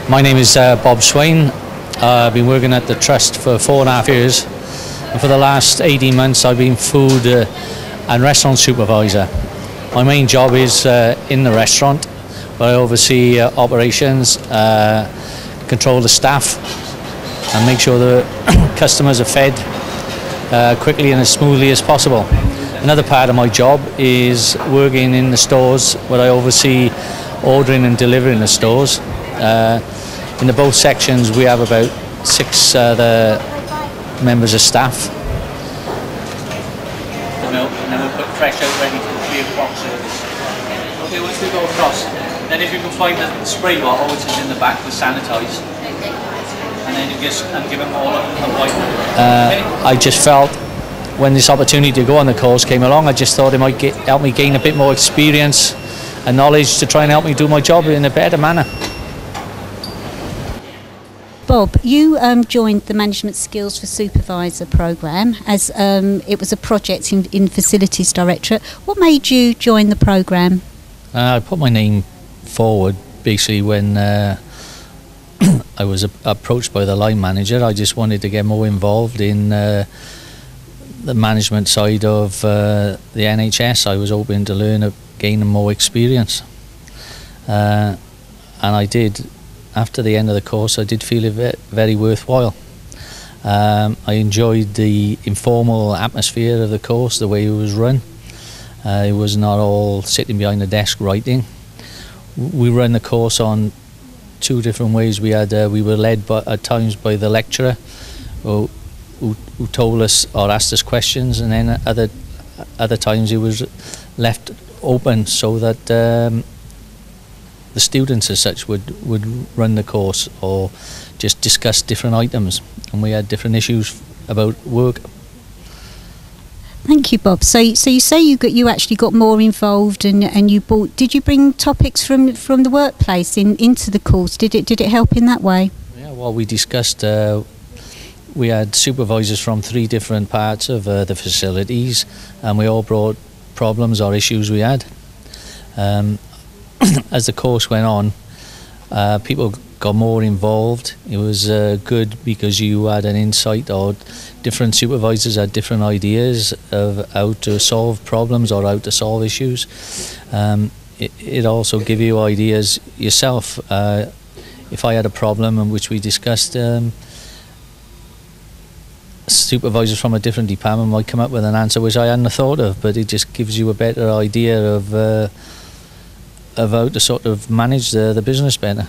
My name is Bob Swain. I've been working at the Trust for 4.5 years, and for the last 18 months I've been food and restaurant supervisor. My main job is in the restaurant, where I oversee operations, control the staff and make sure the customers are fed quickly and as smoothly as possible. Another part of my job is working in the stores, where I oversee ordering and delivering the stores. In the both sections we have about 6 other members of staff. And then we'll put fresh out ready for the 3 o'clock service. Okay, once we go across, then if you can find the spray bottle, which is in the back, with sanitised, and then you just give them all a wipe. I just felt when this opportunity to go on the course came along, I just thought it might help me gain a bit more experience and knowledge to try and help me do my job in a better manner. Bob, you joined the Management Skills for Supervisor programme as it was a project in Facilities Directorate. What made you join the programme? I put my name forward basically when I was approached by the line manager. I just wanted to get more involved in the management side of the NHS. I was hoping to learn, gain more experience, and I did. After the end of the course, I did feel it very worthwhile. I enjoyed the informal atmosphere of the course, the way it was run. It was not all sitting behind the desk writing. We ran the course on 2 different ways. We were led at times by the lecturer, who told us or asked us questions, and then other times it was left open so that the students as such would run the course or just discuss different items, and we had different issues about work. Thank you, Bob. So you say you actually got more involved, and you brought. Did you bring topics from the workplace into the course? Did it help in that way? Yeah, well, we discussed. We had supervisors from 3 different parts of the facilities, and we all brought problems or issues we had. As the course went on, people got more involved. It was good because you had an insight, or different supervisors had different ideas of how to solve problems or how to solve issues. It also gave you ideas yourself. If I had a problem, in which we discussed, supervisors from a different department might come up with an answer which I hadn't thought of, but it just gives you a better idea of how to sort of manage the business better.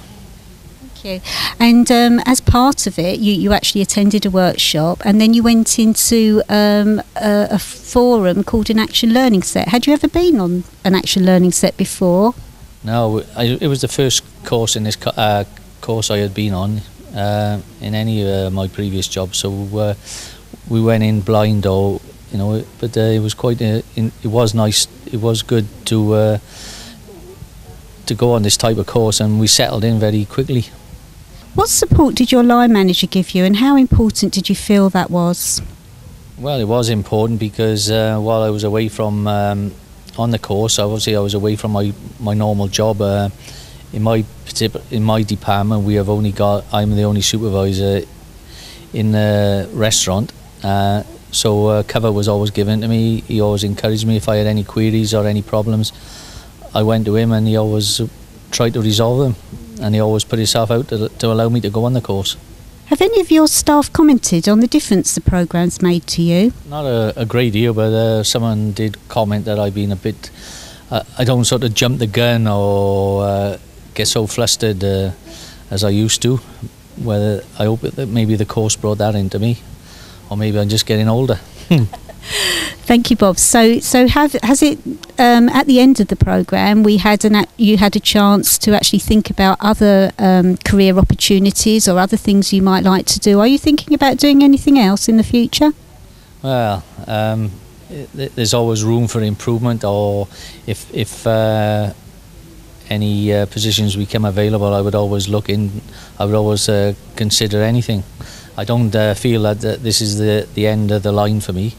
Thank you. And as part of it, you actually attended a workshop, and then you went into a forum called an Action Learning Set. Had you ever been on an Action Learning Set before? No, it was the first course in this course I had been on in any of my previous jobs. So we went in blind, or but it was quite. It was nice. It was good to go on this type of course, and we settled in very quickly. What support did your line manager give you, and how important did you feel that was? Well, it was important because while I was away from on the course, obviously I was away from my normal job. In my department, I'm the only supervisor in the restaurant, so cover was always given to me. He always encouraged me if I had any queries or any problems. I went to him, and he always tried to resolve them, and he always put himself out to allow me to go on the course. Have any of your staff commented on the difference the programme's made to you? Not a great deal, but someone did comment that I've been a bit. I don't sort of jump the gun or get so flustered as I used to. Whether I hope that maybe the course brought that into me, or maybe I'm just getting older. Thank you, Bob. So has it at the end of the programme you had a chance to actually think about other career opportunities or other things you might like to do? Are you thinking about doing anything else in the future? Well, there's always room for improvement, or if any positions become available, I would always consider anything. I don't feel that this is the end of the line for me.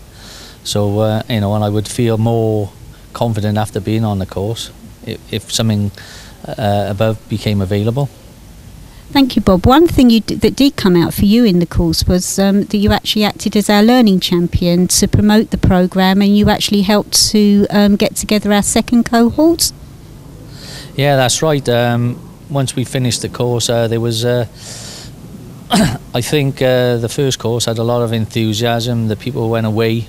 So and I would feel more confident after being on the course if something above became available. Thank you, Bob. One thing that did come out for you in the course was that you actually acted as our learning champion to promote the programme, and you actually helped to get together our second cohort. Yeah, that's right. Once we finished the course, there was, I think the first course had a lot of enthusiasm. The people went away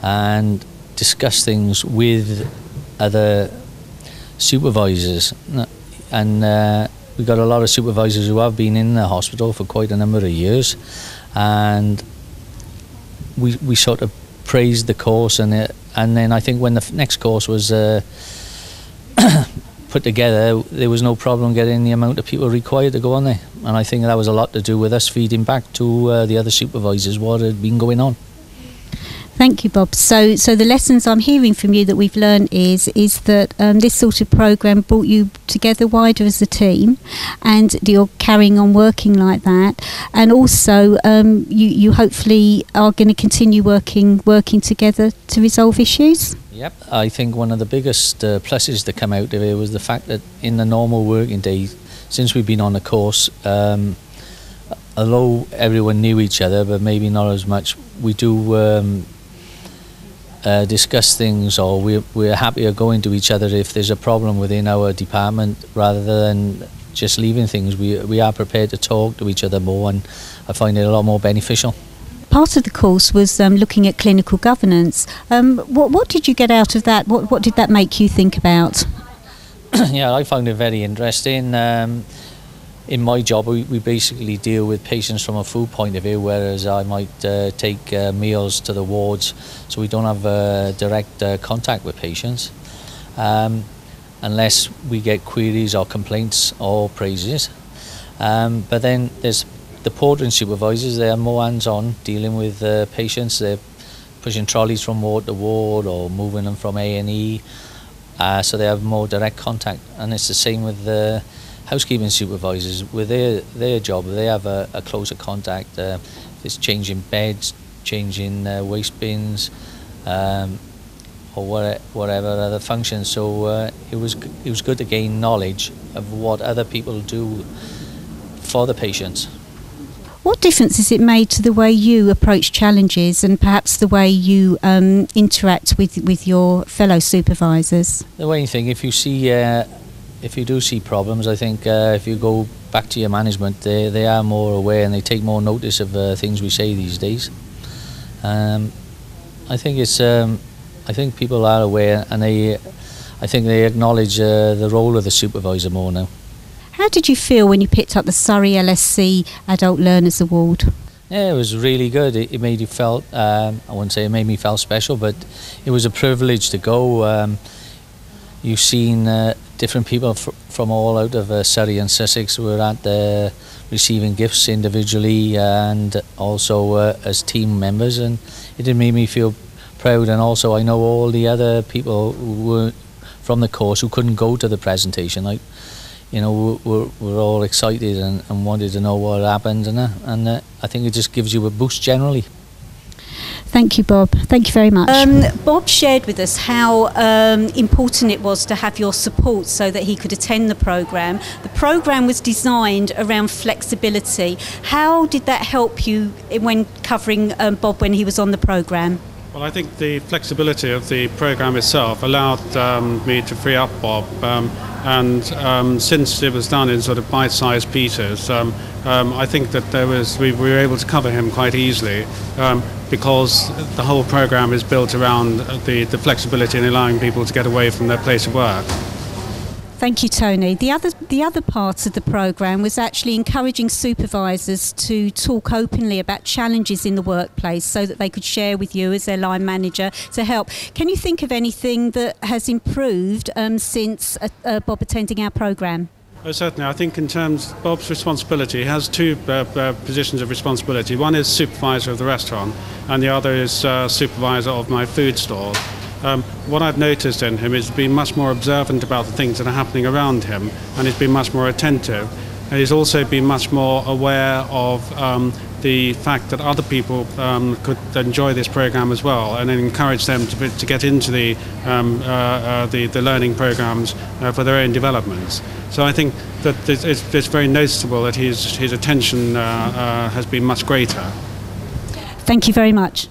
and discussed things with other supervisors, and we got a lot of supervisors who have been in the hospital for quite a number of years, and we sort of praised the course, and then I think when the next course was put together, there was no problem getting the amount of people required to go on there, and I think that was a lot to do with us feeding back to the other supervisors what had been going on. Thank you, Bob. So the lessons I'm hearing from you that we've learned is that this sort of programme brought you together wider as a team, and you're carrying on working like that. And also, you hopefully are going to continue working together to resolve issues. Yep, I think one of the biggest pluses that come out of it was the fact that in the normal working day, since we've been on the course, although everyone knew each other, but maybe not as much, we do discuss things, or we're happier going to each other if there's a problem within our department, rather than just leaving things. We are prepared to talk to each other more, and I find it a lot more beneficial. Part of the course was looking at clinical governance. What did you get out of that? What did that make you think about? Yeah, I found it very interesting. In my job, we basically deal with patients from a food point of view, whereas I might take meals to the wards, so we don't have direct contact with patients, unless we get queries or complaints or praises. But then there's the portering supervisors. They are more hands-on, dealing with patients. They're pushing trolleys from ward to ward or moving them from A&E, so they have more direct contact. And it's the same with the housekeeping supervisors. With their job, they have a closer contact. It's changing beds, changing waste bins, or whatever other functions. So it was good to gain knowledge of what other people do for the patients. What difference has it made to the way you approach challenges, and perhaps the way you interact with your fellow supervisors? The main thing, if you do see problems, I think if you go back to your management, they are more aware and they take more notice of things we say these days. I think people are aware, and I think they acknowledge the role of the supervisor more now. How did you feel when you picked up the Surrey LSC Adult Learners Award? Yeah, it was really good. It made you felt, I wouldn't say it made me feel special, but it was a privilege to go. You've seen different people from all out of Surrey and Sussex were at there receiving gifts individually and also as team members, and it did make me feel proud. And also I know all the other people who were from the course who couldn't go to the presentation, like, you know, we're all excited and wanted to know what happened, and I think it just gives you a boost generally. Thank you, Bob. Thank you very much. Bob shared with us how important it was to have your support so that he could attend the programme. The programme was designed around flexibility. How did that help you when covering Bob when he was on the programme? Well, I think the flexibility of the programme itself allowed me to free up Bob, and since it was done in sort of bite-sized pieces, I think that we were able to cover him quite easily, because the whole programme is built around the flexibility and allowing people to get away from their place of work. Thank you, Tony. The other part of the programme was actually encouraging supervisors to talk openly about challenges in the workplace so that they could share with you as their line manager to help. Can you think of anything that has improved since Bob attending our programme? Oh, certainly. I think in terms of Bob's responsibility, he has two positions of responsibility. One is supervisor of the restaurant, and the other is supervisor of my food store. What I've noticed in him is being much more observant about the things that are happening around him, and he's been much more attentive. And he's also been much more aware of the fact that other people could enjoy this program as well, and then encourage them to get into the learning programs for their own developments. So I think that it's very noticeable that his attention has been much greater. Thank you very much.